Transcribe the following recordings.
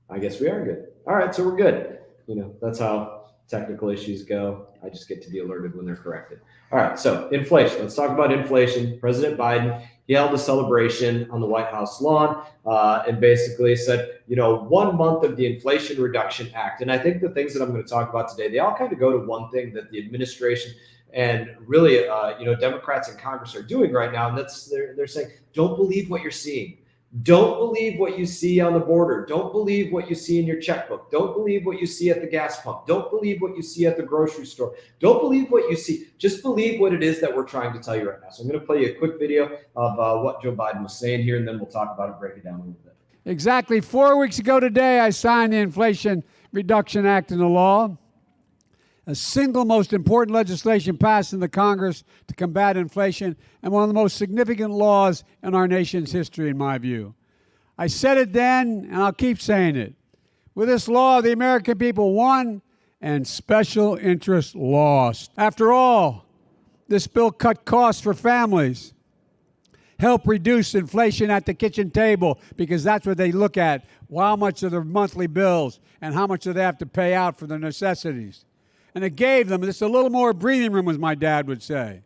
I guess we are good. All right, so we're good. That's how technical issues go. I just get to be alerted when they're corrected. All right, so inflation. Let's talk about inflation. President Biden, he held a celebration on the White House lawn and basically said, 1 month of the Inflation Reduction Act. And I think the things that I'm going to talk about today, they all kind of go to one thing that the administration and really, Democrats in Congress are doing right now. And that's they're saying, don't believe what you're seeing. Don't believe what you see on the border. Don't believe what you see in your checkbook. Don't believe what you see at the gas pump. Don't believe what you see at the grocery store. Don't believe what you see. Just believe what it is that we're trying to tell you right now. So I'm going to play you a quick video of what Joe Biden was saying here, and then we'll talk about it, break it down a little bit. Exactly 4 weeks ago today, I signed the Inflation Reduction Act into law, a single most important legislation passed in the Congress to combat inflation, and one of the most significant laws in our nation's history, in my view. I said it then, and I'll keep saying it. With this law, the American people won, and special interests lost. After all, this bill cut costs for families, help reduce inflation at the kitchen table, because that's what they look at, how much are their monthly bills, and how much do they have to pay out for their necessities. And it gave them just a little more breathing room, as my dad would say.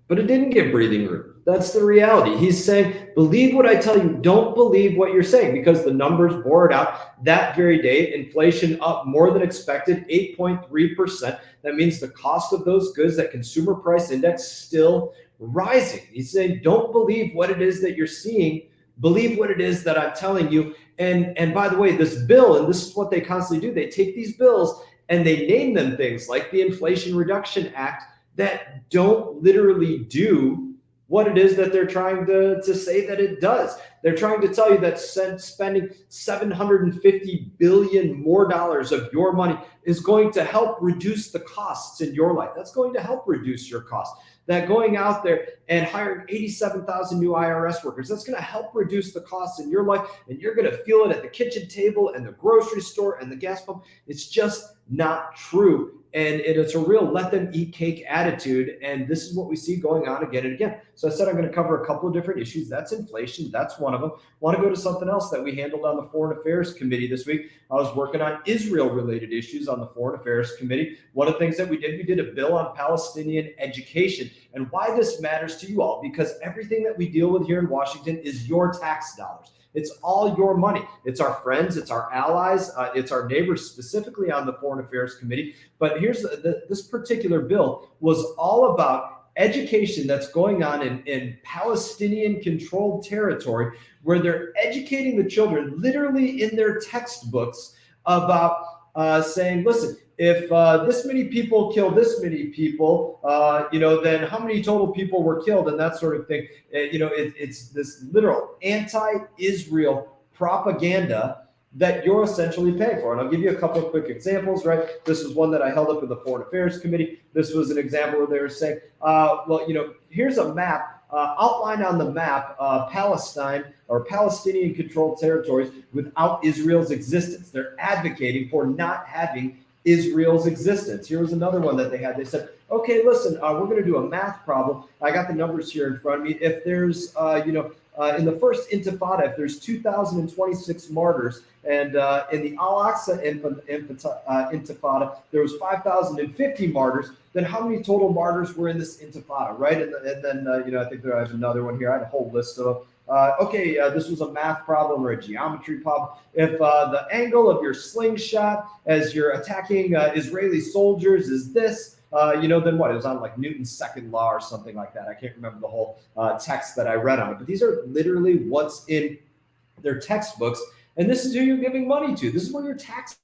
But it didn't give breathing room. That's the reality. He's saying, believe what I tell you. Don't believe what you're saying, because the numbers bore it out that very day. Inflation up more than expected, 8.3%. That means the cost of those goods, that consumer price index, still rising. He's saying, don't believe what it is that you're seeing. Believe what it is that I'm telling you. And by the way, this bill, and this is what they constantly do, they take these bills and they name them things like the Inflation Reduction Act that don't literally do what it is that they're trying to say that it does. They're trying to tell you that spending $750 billion more dollars of your money is going to help reduce the costs in your life. That's going to help reduce your costs. That going out there and hiring 87,000 new IRS workers, that's going to help reduce the costs in your life, and you're going to feel it at the kitchen table and the grocery store and the gas pump. It's just not true. And it's a real let them eat cake attitude. And this is what we see going on again and again. So I said I'm going to cover a couple of different issues. That's inflation. That's one of them. I want to go to something else that we handled on the Foreign Affairs Committee this week. I was working on Israel-related issues on the Foreign Affairs Committee. One of the things that we did a bill on Palestinian education. And why this matters to you all, because everything that we deal with here in Washington is your tax dollars. It's all your money. It's our friends, it's our allies, it's our neighbors, specifically on the Foreign Affairs Committee. But here's this particular bill was all about education that's going on in Palestinian-controlled territory, where they're educating the children literally in their textbooks about saying, listen, if this many people kill this many people, then how many total people were killed, and that sort of thing. It's this literal anti-Israel propaganda that you're essentially paying for. And I'll give you a couple of quick examples, right? This was one that I held up in the Foreign Affairs Committee. This was an example where they were saying, here's a map. Outlined on the map, Palestine or Palestinian-controlled territories without Israel's existence. They're advocating for not having Israel's existence. Here was another one that they had. They said, okay, listen, we're going to do a math problem. I got the numbers here in front of me. If there's, in the first Intifada, if there's 2,026 martyrs, and in the Al-Aqsa Intifada, there was 5,050 martyrs, then how many total martyrs were in this Intifada, right? And then, I think I have another one here. I had a whole list of them. This was a math problem or a geometry problem. If the angle of your slingshot as you're attacking Israeli soldiers is this, then what? It was on like Newton's second law or something like that. I can't remember the whole text that I read on it. But these are literally what's in their textbooks. And this is who you're giving money to. This is where your tax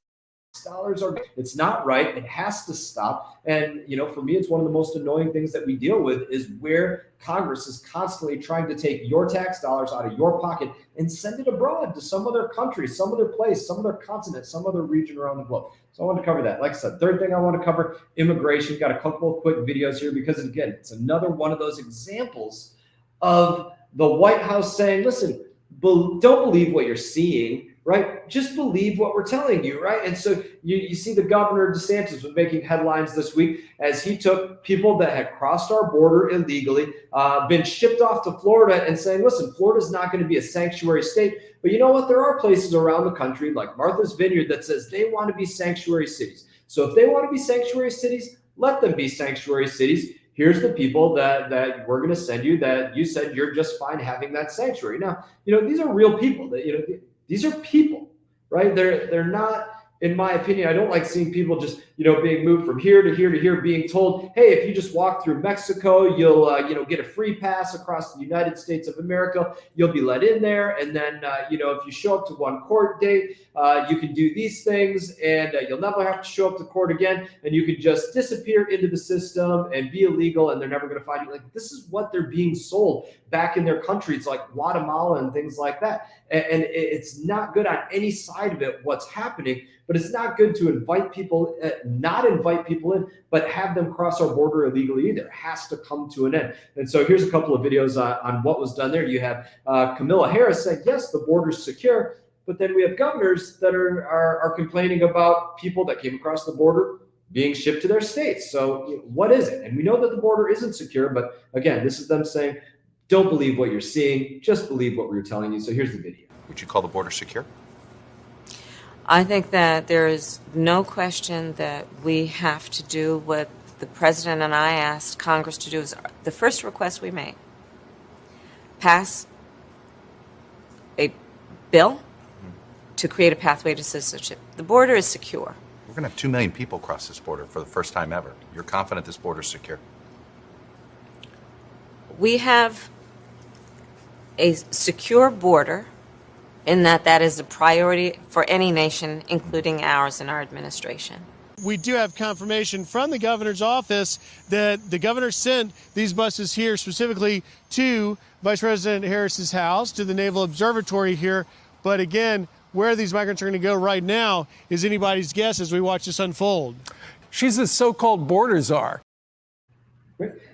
dollars are. It's not right. It has to stop. And, for me, it's one of the most annoying things that we deal with is where Congress is constantly trying to take your tax dollars out of your pocket and send it abroad to some other country, some other place, some other continent, some other region around the globe. So I want to cover that. Like I said, third thing I want to cover, immigration. Got a couple of quick videos here because, again, it's another one of those examples of the White House saying, listen, don't believe what you're seeing. right? Just believe what we're telling you, right? And so you see the governor DeSantis was making headlines this week as he took people that had crossed our border illegally, been shipped off to Florida, and saying, listen, Florida's not going to be a sanctuary state. But you know what? There are places around the country like Martha's Vineyard that says they want to be sanctuary cities. So if they want to be sanctuary cities, let them be sanctuary cities. Here's the people that we're going to send you that you said you're just fine having that sanctuary. Now, these are real people that, these are people, right? They're not, in my opinion, I don't like seeing people just, being moved from here to here to here, being told, hey, if you just walk through Mexico, you'll, get a free pass across the United States of America. You'll be let in there. And then, if you show up to one court date, you can do these things and you'll never have to show up to court again. And you can just disappear into the system and be illegal and they're never going to find you. Like, this is what they're being sold back in their countries like Guatemala and things like that. And it's not good on any side of it, what's happening, but it's not good to invite people, not invite people in, but have them cross our border illegally either. It has to come to an end. And so here's a couple of videos on what was done there. You have Kamala Harris saying, yes, the border's secure, but then we have governors that are complaining about people that came across the border being shipped to their states. So what is it? And we know that the border isn't secure, but again, this is them saying, don't believe what you're seeing, just believe what we're telling you. So here's the video. Would you call the border secure? I think that there is no question that we have to do what the president and I asked Congress to do. Is the first request we made: pass a bill to create a pathway to citizenship. The border is secure. We're going to have 2 million people cross this border for the first time ever. You're confident this border is secure? We have a secure border in that is a priority for any nation, including ours and our administration. We do have confirmation from the governor's office that the governor sent these buses here specifically to Vice President Harris's house, to the Naval Observatory here. But again, where these migrants are going to go right now is anybody's guess as we watch this unfold. She's the so-called border czar.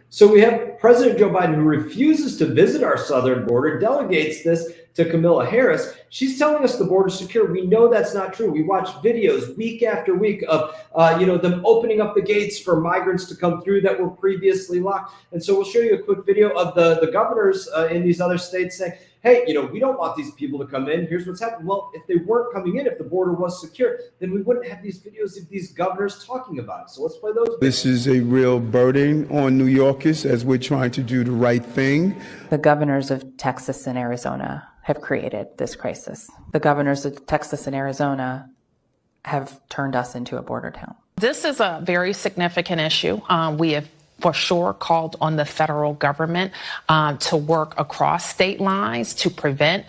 So we have President Joe Biden, who refuses to visit our southern border, delegates this to Kamala Harris. She's telling us the border's secure. We know that's not true. We watch videos week after week of, them opening up the gates for migrants to come through that were previously locked. And so we'll show you a quick video of the governors in these other states saying, hey, we don't want these people to come in. Here's what's happening. Well, if they weren't coming in, if the border was secure, then we wouldn't have these videos of these governors talking about it. So let's play those. This is a real burden on New Yorkers as we're trying to do the right thing. The governors of Texas and Arizona have created this crisis. The governors of Texas and Arizona have turned us into a border town. This is a very significant issue. We have for sure called on the federal government to work across state lines to prevent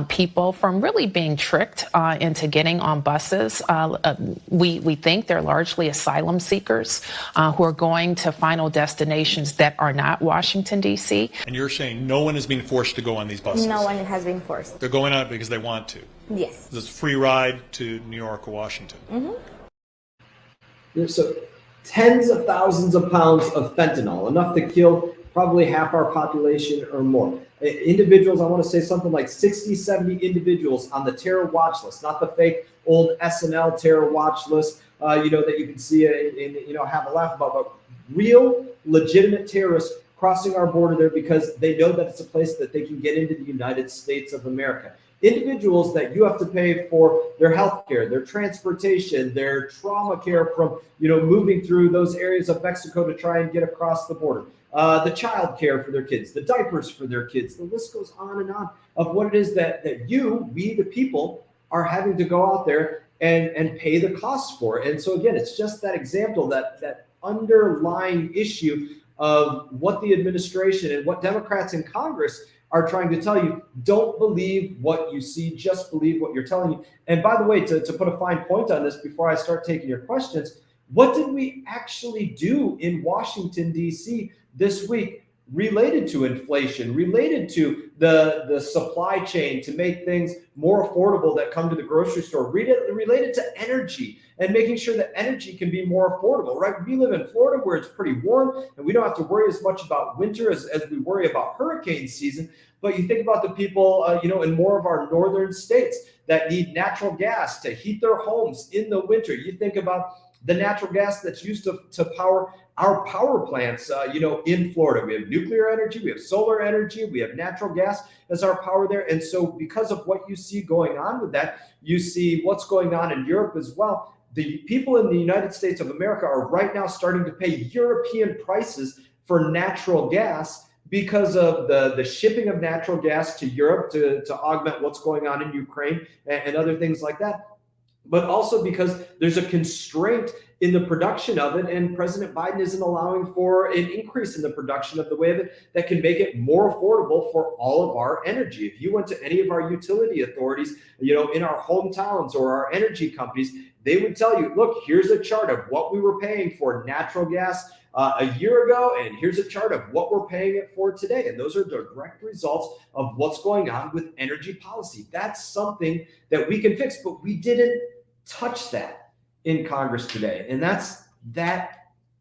people from really being tricked into getting on buses. We think they're largely asylum seekers who are going to final destinations that are not Washington, D.C. And you're saying no one is being forced to go on these buses? No one has been forced. They're going on it because they want to? Yes. It's a free ride to New York or Washington? Mm-hmm. So tens of thousands of pounds of fentanyl, enough to kill probably half our population or more. Individuals, I want to say something like 60, 70 individuals on the terror watch list, not the fake old SNL terror watch list, that you can see and have a laugh about, but real legitimate terrorists crossing our border there because they know that it's a place that they can get into the United States of America. Individuals that you have to pay for their health care, their transportation, their trauma care from, moving through those areas of Mexico to try and get across the border, the child care for their kids, the diapers for their kids. The list goes on and on of what it is that we, the people, are having to go out there and pay the costs for. And so again, it's just that example, that underlying issue of what the administration and what Democrats in Congress are trying to tell you. Don't believe what you see, just believe what you're telling you. And by the way, to put a fine point on this before I start taking your questions, what did we actually do in Washington, D.C. this week related to inflation, related to the supply chain to make things more affordable that come to the grocery store, related to energy and making sure that energy can be more affordable, right? We live in Florida where it's pretty warm and we don't have to worry as much about winter as we worry about hurricane season. But you think about the people, in more of our northern states that need natural gas to heat their homes in the winter. You think about the natural gas that's used to power our power plants, in Florida. We have nuclear energy, we have solar energy, we have natural gas as our power there. And so because of what you see going on with that, you see what's going on in Europe as well. The people in the United States of America are right now starting to pay European prices for natural gas because of the shipping of natural gas to Europe to augment what's going on in Ukraine and other things like that. But also because there's a constraint in the production of it, and President Biden isn't allowing for an increase in the production of the way of it that can make it more affordable for all of our energy. If you went to any of our utility authorities, in our hometowns or our energy companies, they would tell you, look, here's a chart of what we were paying for natural gas a year ago, and here's a chart of what we're paying it for today. And those are direct results of what's going on with energy policy. That's something that we can fix, but we didn't touch that in Congress today. And that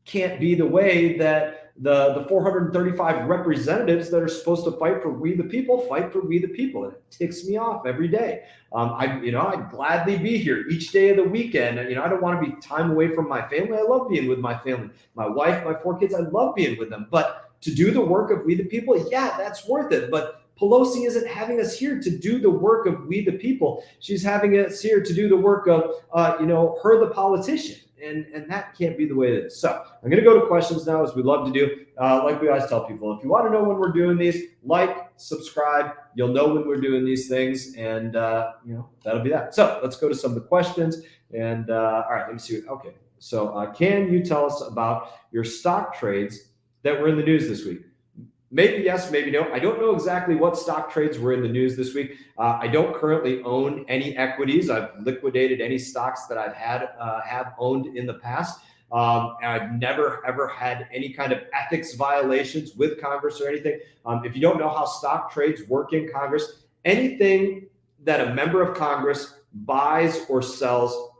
can't be the way that the 435 representatives that are supposed to fight for we the people fight for we the people. And it ticks me off every day. I'd gladly be here each day of the weekend. I don't want to be time away from my family. I love being with my family, my wife, my 4 kids. I love being with them. But to do the work of we the people, yeah, that's worth it. But Pelosi isn't having us here to do the work of we the people. She's having us here to do the work of, her the politician. And that can't be the way it is. So I'm going to go to questions now, as we love to do. Like we always tell people, if you want to know when we're doing these, subscribe. You'll know when we're doing these things. And, that'll be that. So let's go to some of the questions. And all right, let me see. Okay. So can you tell us about your stock trades that were in the news this week? Maybe yes, maybe no. I don't know exactly what stock trades were in the news this week. I don't currently own any equities. I've liquidated any stocks that I've have owned in the past. I've never, ever had any kind of ethics violations with Congress or anything. If you don't know how stock trades work in Congress, anything that a member of Congress buys or sells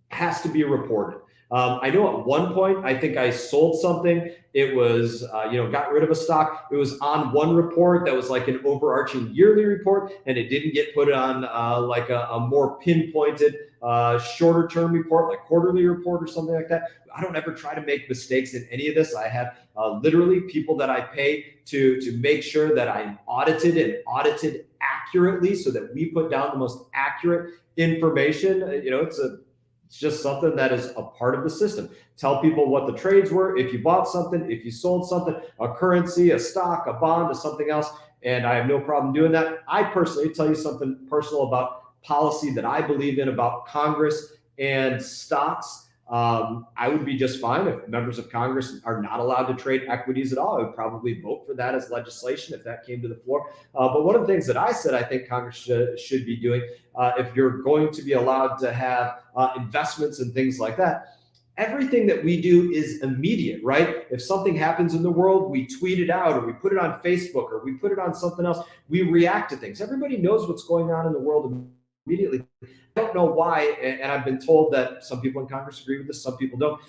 has to be reported. I know at one point, I think I sold something. It was, got rid of a stock. It was on one report that was like an overarching yearly report, and it didn't get put on like a more pinpointed, shorter term report, like quarterly report or something like that. I don't ever try to make mistakes in any of this. I have literally people that I pay to make sure that I'm audited and audited accurately so that we put down the most accurate information. It's just something that is a part of the system. Tell people what the trades were, if you bought something, if you sold something, a currency, a stock, a bond, or something else. And I have no problem doing that. I personally tell you something personal about policy that I believe in about Congress and stocks. I would be just fine if members of Congress are not allowed to trade equities at all. I would probably vote for that as legislation if that came to the floor. But one of the things that I said I think Congress should be doing, if you're going to be allowed to have investments and things like that, everything that we do is immediate, right? If something happens in the world, we tweet it out or we put it on Facebook or we put it on something else. We react to things. Everybody knows what's going on in the world immediately. I don't know why, and I've been told that some people in Congress agree with this, some people don't.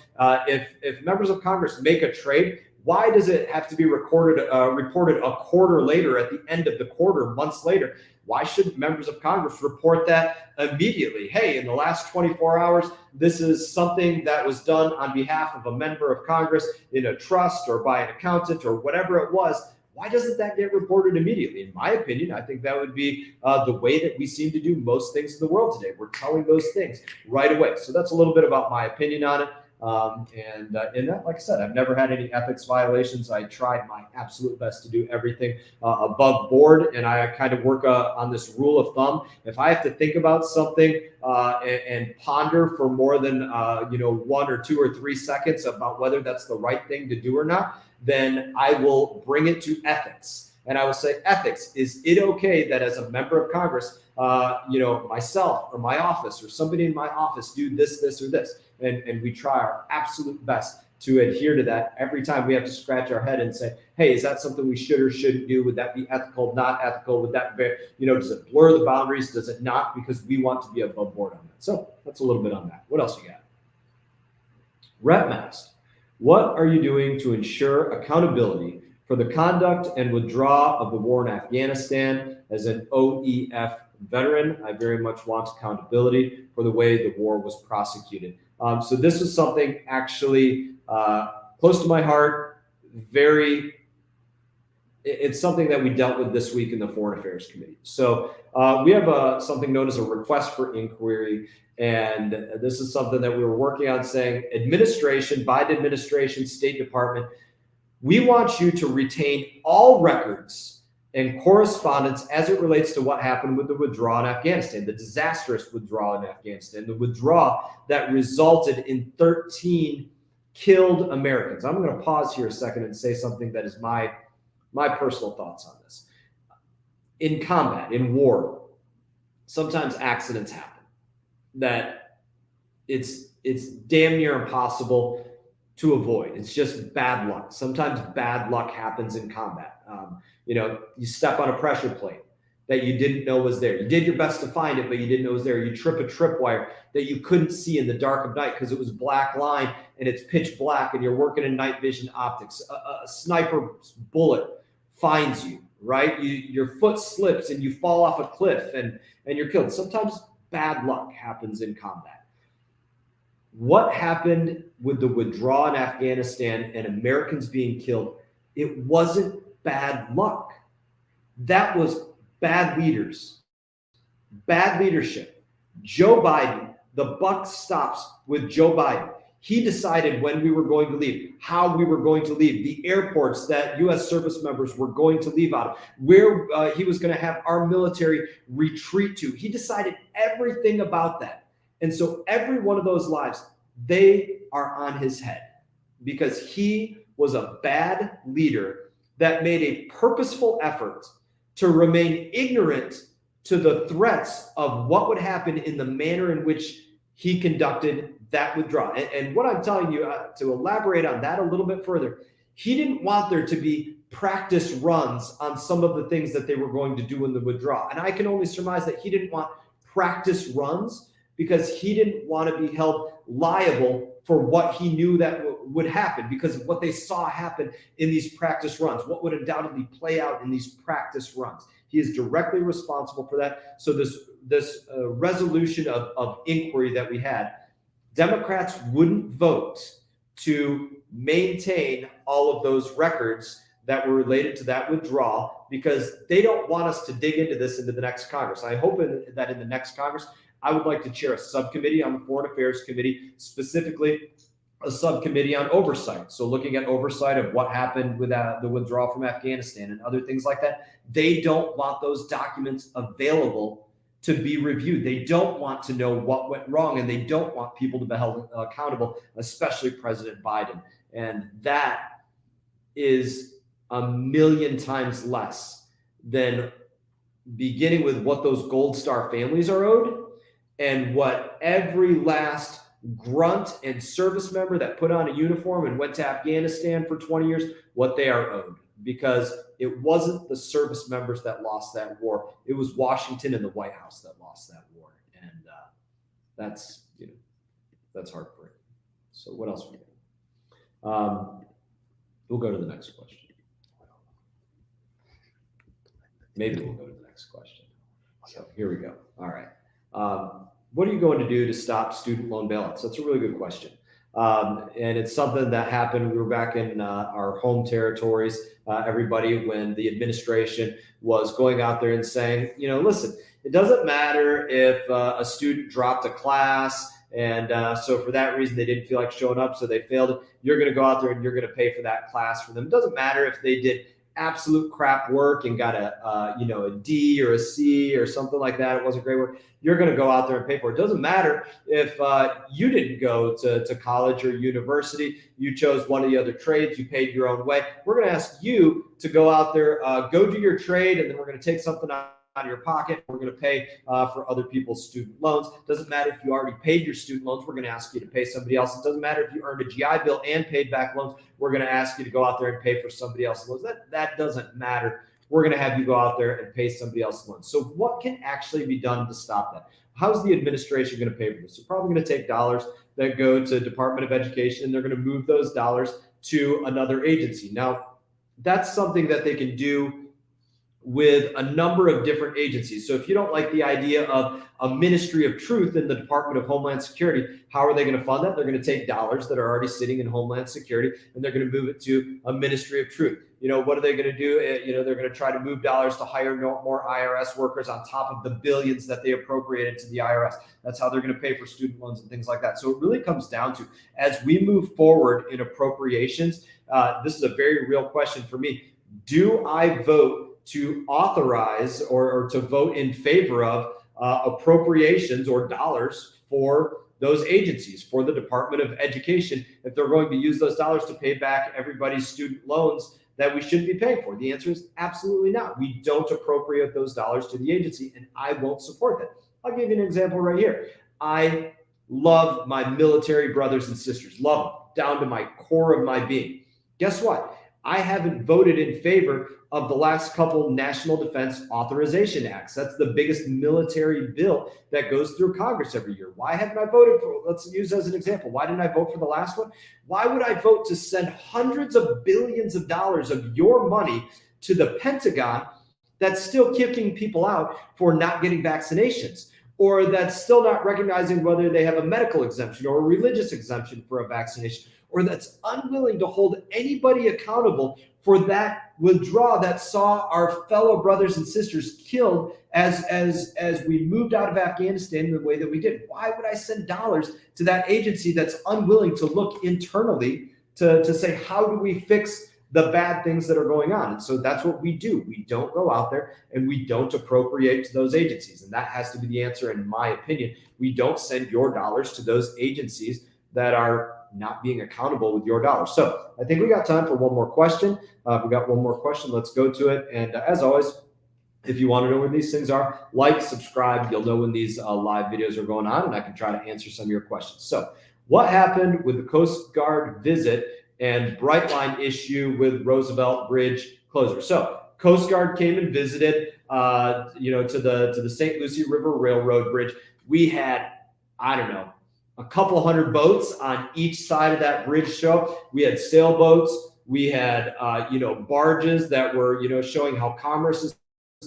If members of Congress make a trade, why does it have to be reported a quarter later, at the end of the quarter, months later? Why should members of Congress report that immediately? Hey, in the last 24 hours, this is something that was done on behalf of a member of Congress in a trust or by an accountant or whatever it was. Why doesn't that get reported immediately? In my opinion, I think that would be the way that we seem to do most things in the world today. We're telling those things right away. So that's a little bit about my opinion on it. And that, like I said, I've never had any ethics violations. I tried my absolute best to do everything above board. And I kind of work on this rule of thumb. If I have to think about something and ponder for more than 1 or 2 or 3 seconds about whether that's the right thing to do or not, then I will bring it to ethics. And I will say, ethics, is it okay that as a member of Congress, myself or my office or somebody in my office do this, this, or this? And we try our absolute best to adhere to that. Every time we have to scratch our head and say, hey, is that something we should or shouldn't do? Would that be ethical, not ethical? Would that be, does it blur the boundaries? Does it not? Because we want to be above board on that. So that's a little bit on that. What else you got? Rep Mast. What are you doing to ensure accountability for the conduct and withdrawal of the war in Afghanistan? As an OEF veteran, I very much want accountability for the way the war was prosecuted. So this is something actually close to my heart. It's something that we dealt with this week in the Foreign Affairs Committee. So we have something known as a request for inquiry. And this is something that we were working on, saying administration, Biden administration, State Department, we want you to retain all records and correspondence as it relates to what happened with the withdrawal in Afghanistan, the disastrous withdrawal in Afghanistan, the withdrawal that resulted in 13 killed Americans. I'm going to pause here a second and say something that is my personal thoughts on this. In combat, in war, sometimes accidents happen that it's damn near impossible to avoid. It's just bad luck. Sometimes bad luck happens in combat. You step on a pressure plate that you didn't know was there. You did your best to find it, but you didn't know it was there. You trip a tripwire that you couldn't see in the dark of night because it was a black line and it's pitch black and you're working in night vision optics. A sniper bullet finds you, right? Your foot slips and you fall off a cliff and you're killed. Sometimes bad luck happens in combat. What happened with the withdrawal in Afghanistan and Americans being killed? It wasn't bad luck. That was bad leaders, bad leadership. Joe Biden, the buck stops with Joe Biden. He decided when we were going to leave, how we were going to leave, the airports that U.S. service members were going to leave out of, where he was going to have our military retreat to. He decided everything about that. And so every one of those lives, they are on his head because he was a bad leader that made a purposeful effort to remain ignorant to the threats of what would happen in the manner in which he conducted that withdrawal. And what I'm telling you, to elaborate on that a little bit further, he didn't want there to be practice runs on some of the things that they were going to do in the withdrawal. And I can only surmise that he didn't want practice runs because he didn't want to be held liable for what he knew that would happen because of what they saw happen in these practice runs, what would undoubtedly play out in these practice runs. He is directly responsible for that. So this resolution of inquiry that we had, Democrats wouldn't vote to maintain all of those records that were related to that withdrawal because they don't want us to dig into this into the next Congress. I hope that in the next Congress, I would like to chair a subcommittee on the Foreign Affairs Committee, specifically a subcommittee on oversight. So looking at oversight of what happened with the withdrawal from Afghanistan and other things like that. They don't want those documents available to be reviewed. They don't want to know what went wrong, and they don't want people to be held accountable, especially President Biden. And that is a million times less than beginning with what those Gold Star families are owed and what every last grunt and service member that put on a uniform and went to Afghanistan for 20 years, what they are owed. Because it wasn't the service members that lost that war. It was Washington and the White House that lost that war. And that's heartbreaking. So what else we got? We'll go to the next question. Maybe we'll go to the next question. So here we go. All right. What are you going to do to stop student loan bailouts? That's a really good question. And it's something that happened. We were back in our home territories, everybody, when the administration was going out there and saying, listen, it doesn't matter if a student dropped a class and so for that reason they didn't feel like showing up, so they failed it. You're going to go out there and you're going to pay for that class for them. It doesn't matter if they did absolute crap work and got a D or a C or something like that. It wasn't great work. You're going to go out there and pay for it. It doesn't matter if you didn't go to college or university. You chose one of the other trades. You paid your own way. We're going to ask you to go out there, go do your trade, and then we're going to take something out out of your pocket. We're going to pay for other people's student loans. Doesn't matter if you already paid your student loans. We're going to ask you to pay somebody else. It doesn't matter if you earned a GI Bill and paid back loans. We're going to ask you to go out there and pay for somebody else's loans. That doesn't matter. We're going to have you go out there and pay somebody else's loans. So what can actually be done to stop that? How's the administration going to pay for this? They're probably going to take dollars that go to Department of Education. They're going to move those dollars to another agency. Now, that's something that they can do with a number of different agencies. So if you don't like the idea of a Ministry of Truth in the Department of Homeland Security, how are they going to fund that? They're going to take dollars that are already sitting in Homeland Security and they're going to move it to a Ministry of Truth. What are they going to do? They're going to try to move dollars to hire more IRS workers on top of the billions that they appropriated to the IRS. That's how they're going to pay for student loans and things like that. So it really comes down to, as we move forward in appropriations, this is a very real question for me. Do I vote to authorize or to vote in favor of appropriations or dollars for those agencies, for the Department of Education, if they're going to use those dollars to pay back everybody's student loans that we shouldn't be paying for? The answer is absolutely not. We don't appropriate those dollars to the agency, and I won't support that. I'll give you an example right here. I love my military brothers and sisters, love them down to my core of my being. Guess what? I haven't voted in favor of the last couple National Defense Authorization Acts. That's the biggest military bill that goes through Congress every year. Why haven't I voted for it? Let's use as an example. Why didn't I vote for the last one? Why would I vote to send hundreds of billions of dollars of your money to the Pentagon that's still kicking people out for not getting vaccinations, or that's still not recognizing whether they have a medical exemption or a religious exemption for a vaccination, or that's unwilling to hold anybody accountable for that withdrawal that saw our fellow brothers and sisters killed as we moved out of Afghanistan in the way that we did? Why would I send dollars to that agency that's unwilling to look internally to say, how do we fix the bad things that are going on? And so that's what we do. We don't go out there and we don't appropriate to those agencies. And that has to be the answer, in my opinion. We don't send your dollars to those agencies that are not being accountable with your dollars. So I think we got time for one more question. We got one more question. Let's go to it. And as always, if you want to know where these things are, like, subscribe. You'll know when these live videos are going on, and I can try to answer some of your questions. So what happened with the Coast Guard visit and Brightline issue with Roosevelt Bridge closure? So Coast Guard came and visited, to the St. Lucie River Railroad Bridge. We had, I don't know, a couple hundred boats on each side of that bridge show. We had sailboats. We had, barges that were, showing how commerce is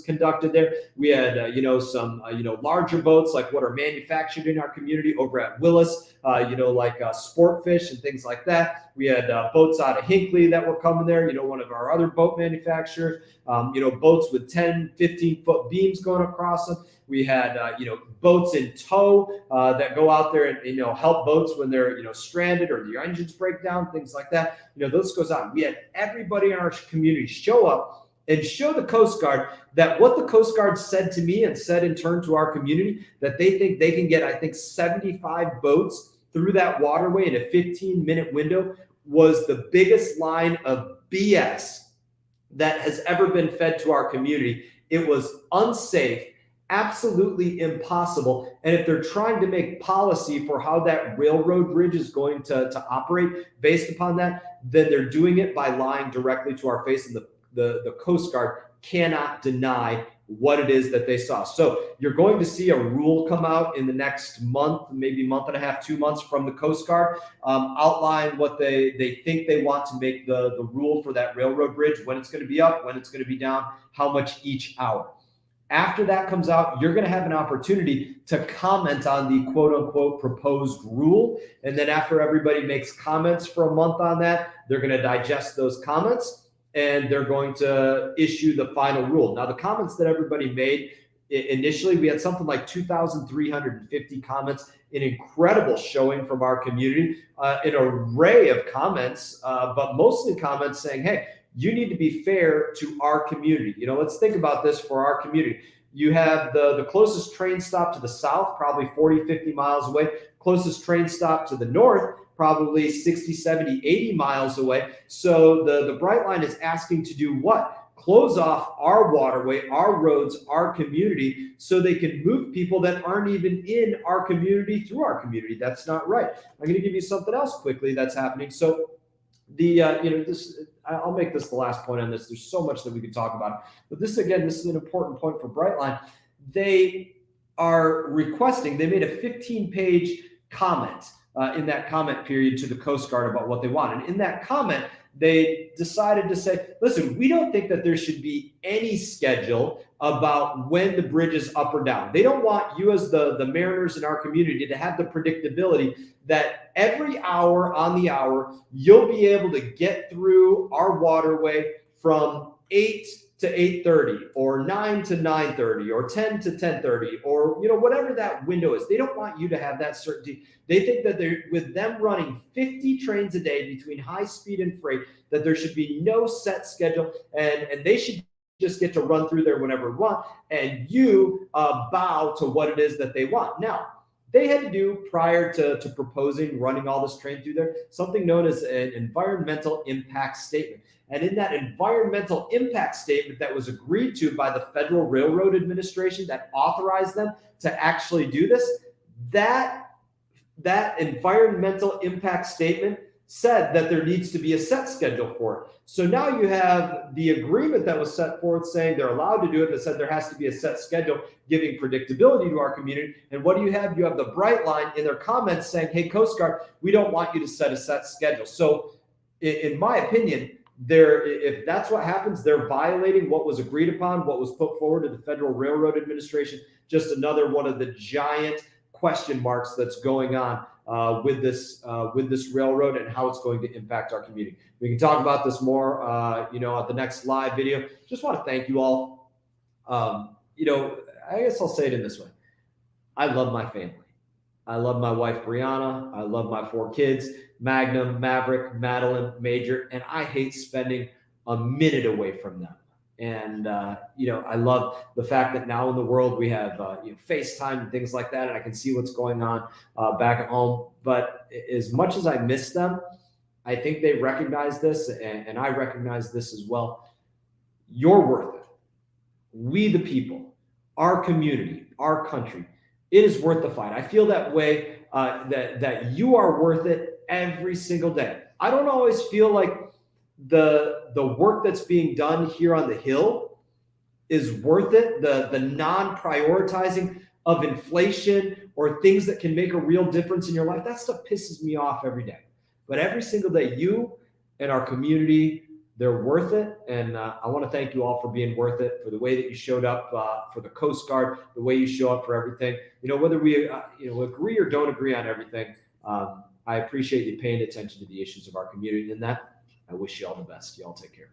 conducted there. We had, some, larger boats like what are manufactured in our community over at Willis, like sport fish and things like that. We had boats out of Hinckley that were coming there, one of our other boat manufacturers, boats with 10, 15-foot beams going across them. We had, boats in tow that go out there and, help boats when they're, stranded or their engines break down, things like that. This goes on. We had everybody in our community show up and show the Coast Guard that what the Coast Guard said to me and said in turn to our community, that they think they can get, 75 boats through that waterway in a 15-minute window, was the biggest line of BS that has ever been fed to our community. It was unsafe, absolutely impossible. And if they're trying to make policy for how that railroad bridge is going to operate based upon that, then they're doing it by lying directly to our face. And the Coast Guard cannot deny what it is that they saw. So you're going to see a rule come out in the next month, maybe month and a half, 2 months, from the Coast Guard, outline what they think they want to make the rule for that railroad bridge, when it's going to be up, when it's going to be down, how much each hour. After that comes out, you're going to have an opportunity to comment on the quote unquote proposed rule. And then after everybody makes comments for a month on that, they're going to digest those comments and they're going to issue the final rule. Now, the comments that everybody made initially, we had something like 2,350 comments, an incredible showing from our community, an array of comments, but mostly comments saying, hey, you need to be fair to our community. Let's think about this for our community. You have the closest train stop to the south, probably 40, 50 miles away. Closest train stop to the north, probably 60, 70, 80 miles away. So the Brightline is asking to do what? close off our waterway, our roads, our community, so they can move people that aren't even in our community through our community. That's not right. I'm going to give you something else quickly that's happening. So I'll make this the last point on this. There's so much that we could talk about, but this is an important point for Brightline. They are requesting, they made a 15-page comment in that comment period to the Coast Guard about what they want. And in that comment, they decided to say, listen, we don't think that there should be any schedule about when the bridge is up or down. They don't want you as the mariners in our community to have the predictability that every hour on the hour, you'll be able to get through our waterway from 8 to 8:30 or 9 to 9:30 or 10 to 10:30 or whatever that window is. They don't want you to have that certainty. They think that with them running 50 trains a day between high speed and freight, that there should be no set schedule, and they should just get to run through there whenever we want, and you bow to what it is that they want. Now, they had to do, prior to proposing running all this train through there, something known as an environmental impact statement. And in that environmental impact statement that was agreed to by the Federal Railroad Administration that authorized them to actually do this, that environmental impact statement said that there needs to be a set schedule for it. So now you have the agreement that was set forth saying they're allowed to do it, that said there has to be a set schedule, giving predictability to our community. And what do you have? You have the Brightline in their comments saying, hey, Coast Guard, we don't want you to set a set schedule. So in my opinion, if that's what happens, they're violating what was agreed upon, what was put forward to the Federal Railroad Administration. Just another one of the giant question marks that's going on with this railroad and how it's going to impact our community. We can talk about this more, at the next live video. Just want to thank you all. I guess I'll say it in this way. I love my family. I love my wife, Brianna. I love my 4 kids, Magnum, Maverick, Madeline, Major, and I hate spending a minute away from them. And, I love the fact that now in the world we have, FaceTime and things like that, and I can see what's going on back at home. But as much as I miss them, I think they recognize this, and I recognize this as well. You're worth it. We, the people, our community, our country, it is worth the fight. I feel that way, that you are worth it every single day. I don't always feel like the work that's being done here on the Hill is worth it. The non-prioritizing of inflation or things that can make a real difference in your life, that stuff pisses me off every day. But every single day, you and our community, they're worth it. And I want to thank you all for being worth it, for the way that you showed up for the Coast Guard, the way you show up for everything. Whether we agree or don't agree on everything, I appreciate you paying attention to the issues of our community. And that, I wish you all the best. You all take care.